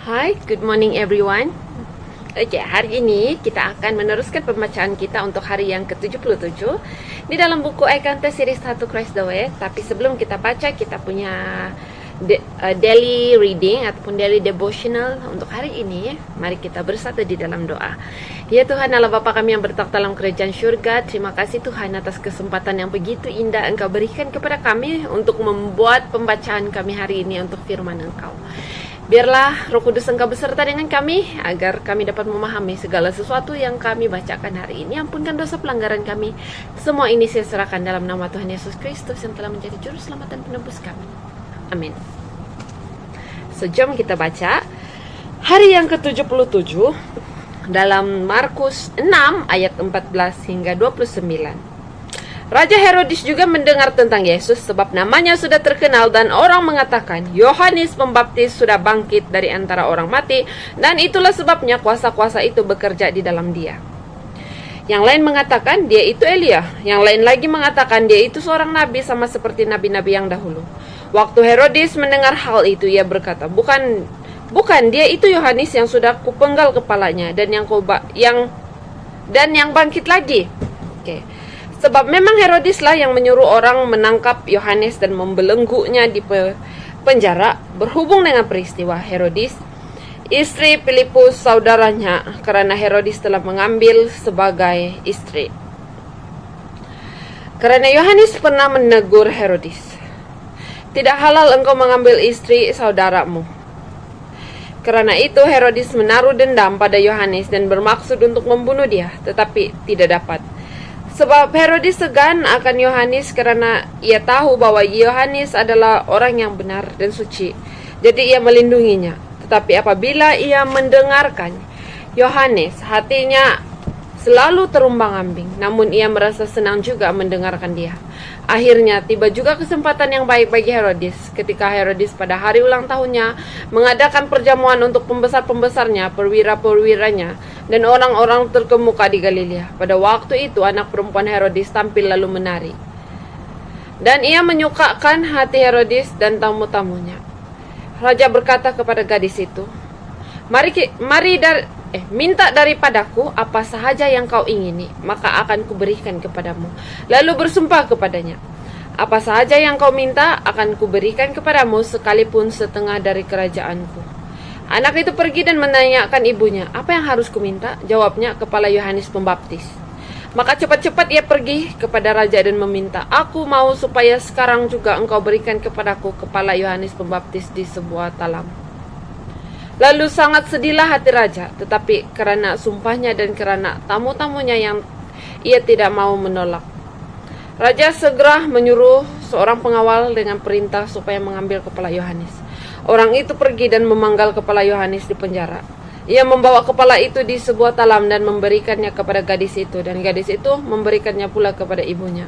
Hai, good morning everyone. Oke, hari ini kita akan meneruskan pembacaan kita untuk hari yang ke-77 di dalam buku I Counter Series 1 Christ the Way. Tapi sebelum kita baca, kita punya daily reading ataupun daily devotional untuk hari ini. Mari kita bersatu di dalam doa. Ya Tuhan Allah Bapa kami yang bertak dalam kerajaan syurga, terima kasih Tuhan atas kesempatan yang begitu indah Engkau berikan kepada kami untuk membuat pembacaan kami hari ini untuk firman Engkau. Biarlah Roh Kudus Engkau beserta dengan kami, agar kami dapat memahami segala sesuatu yang kami bacakan hari ini. Ampunkan dosa pelanggaran kami. Semua ini saya serahkan dalam nama Tuhan Yesus Kristus yang telah menjadi juru selamat dan penebus kami. Amin. Sejam kita baca hari yang ke-77 dalam Markus 6 ayat 14 hingga 29. Raja Herodes juga mendengar tentang Yesus sebab namanya sudah terkenal dan orang mengatakan Yohanes Pembaptis sudah bangkit dari antara orang mati dan itulah sebabnya kuasa-kuasa itu bekerja di dalam dia. Yang lain mengatakan dia itu Elia, yang lain lagi mengatakan dia itu seorang nabi sama seperti nabi-nabi yang dahulu. Waktu Herodes mendengar hal itu ia berkata, bukan dia itu Yohanes yang sudah kupenggal kepalanya dan yang bangkit lagi. Oke. Sebab memang Herodeslah yang menyuruh orang menangkap Yohanes dan membelenggunya di penjara berhubung dengan peristiwa Herodes, istri Filipus saudaranya, karena Herodes telah mengambil sebagai istri. Karena Yohanes pernah menegur Herodes, tidak halal engkau mengambil istri saudaramu. Karena itu Herodes menaruh dendam pada Yohanes dan bermaksud untuk membunuh dia, tetapi tidak dapat. Sebab Herodes segan akan Yohanes karena ia tahu bahwa Yohanes adalah orang yang benar dan suci. Jadi ia melindunginya. Tetapi apabila ia mendengarkan Yohanes, hatinya selalu terumbang-ambing. Namun ia merasa senang juga mendengarkan dia. Akhirnya tiba juga kesempatan yang baik bagi Herodes ketika Herodes pada hari ulang tahunnya mengadakan perjamuan untuk pembesar-pembesarnya, perwira-perwiranya, dan orang-orang terkemuka di Galilea. Pada waktu itu anak perempuan Herodes tampil lalu menari. Dan ia menyukakan hati Herodes dan tamu-tamunya. Raja berkata kepada gadis itu, minta daripadaku apa sahaja yang kau ingini, maka akan kuberikan kepadamu. Lalu bersumpah kepadanya, apa sahaja yang kau minta akan kuberikan kepadamu sekalipun setengah dari kerajaanku. Anak itu pergi dan menanyakan ibunya, apa yang harus kuminta? Jawabnya, kepala Yohanes Pembaptis. Maka cepat-cepat ia pergi kepada raja dan meminta, aku mau supaya sekarang juga engkau berikan kepadaku kepala Yohanes Pembaptis di sebuah talam. Lalu sangat sedihlah hati raja, tetapi karena sumpahnya dan karena tamu-tamunya yang ia tidak mau menolak. Raja segera menyuruh seorang pengawal dengan perintah supaya mengambil kepala Yohanes. Orang itu pergi dan memanggal kepala Yohanes di penjara. Ia membawa kepala itu di sebuah talam dan memberikannya kepada gadis itu, dan gadis itu memberikannya pula kepada ibunya.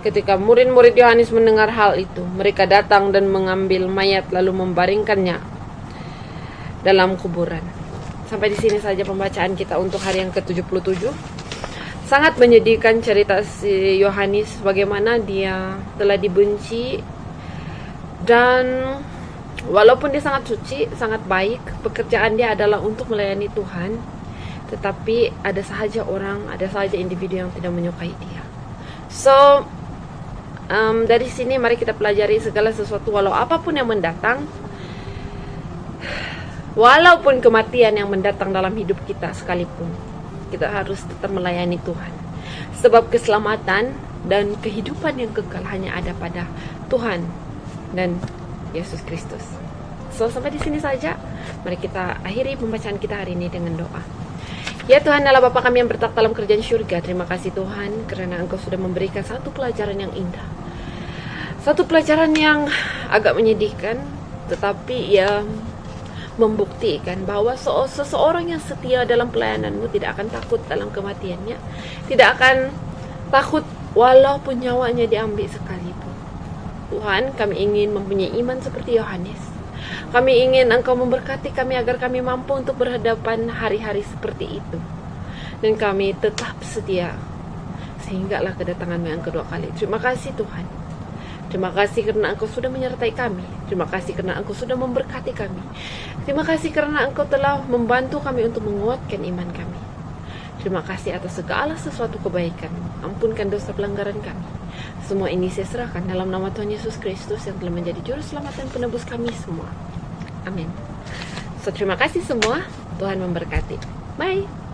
Ketika murid-murid Yohanes mendengar hal itu, mereka datang dan mengambil mayat lalu membaringkannya dalam kuburan. Sampai di sini saja pembacaan kita untuk hari yang ke-77. Sangat menyedihkan cerita si Yohanes, bagaimana dia telah dibenci dan walaupun dia sangat suci, sangat baik, pekerjaan dia adalah untuk melayani Tuhan, tetapi ada sahaja individu yang tidak menyukai dia. So, dari sini mari kita pelajari segala sesuatu walau apapun yang mendatang, walaupun kematian yang mendatang dalam hidup kita sekalipun, kita harus tetap melayani Tuhan. Sebab keselamatan dan kehidupan yang kekal hanya ada pada Tuhan dan Yesus Kristus. So, sampai di sini saja. Mari kita akhiri pembacaan kita hari ini dengan doa. Ya Tuhan Allah Bapa kami yang bertak dalam kerajaan syurga, terima kasih Tuhan karena Engkau sudah memberikan satu pelajaran yang indah. Satu pelajaran yang agak menyedihkan, tetapi ya membuktikan bahwa seseorang yang setia dalam pelayananmu tidak akan takut dalam kematiannya, tidak akan takut walaupun nyawanya diambil sekalipun. Tuhan, kami ingin mempunyai iman seperti Yohanes. Kami ingin Engkau memberkati kami agar kami mampu untuk berhadapan hari-hari seperti itu. Dan kami tetap setia sehinggalah kedatangan-Mu yang kedua kali. Terima kasih Tuhan. Terima kasih karena Engkau sudah menyertai kami. Terima kasih karena Engkau sudah memberkati kami. Terima kasih karena Engkau telah membantu kami untuk menguatkan iman kami. Terima kasih atas segala sesuatu kebaikan. Ampunkan dosa pelanggaran kami. Semua ini saya serahkan dalam nama Tuhan Yesus Kristus yang telah menjadi juru selamat dan penebus kami semua. Amin. So, terima kasih semua. Tuhan memberkati. Bye.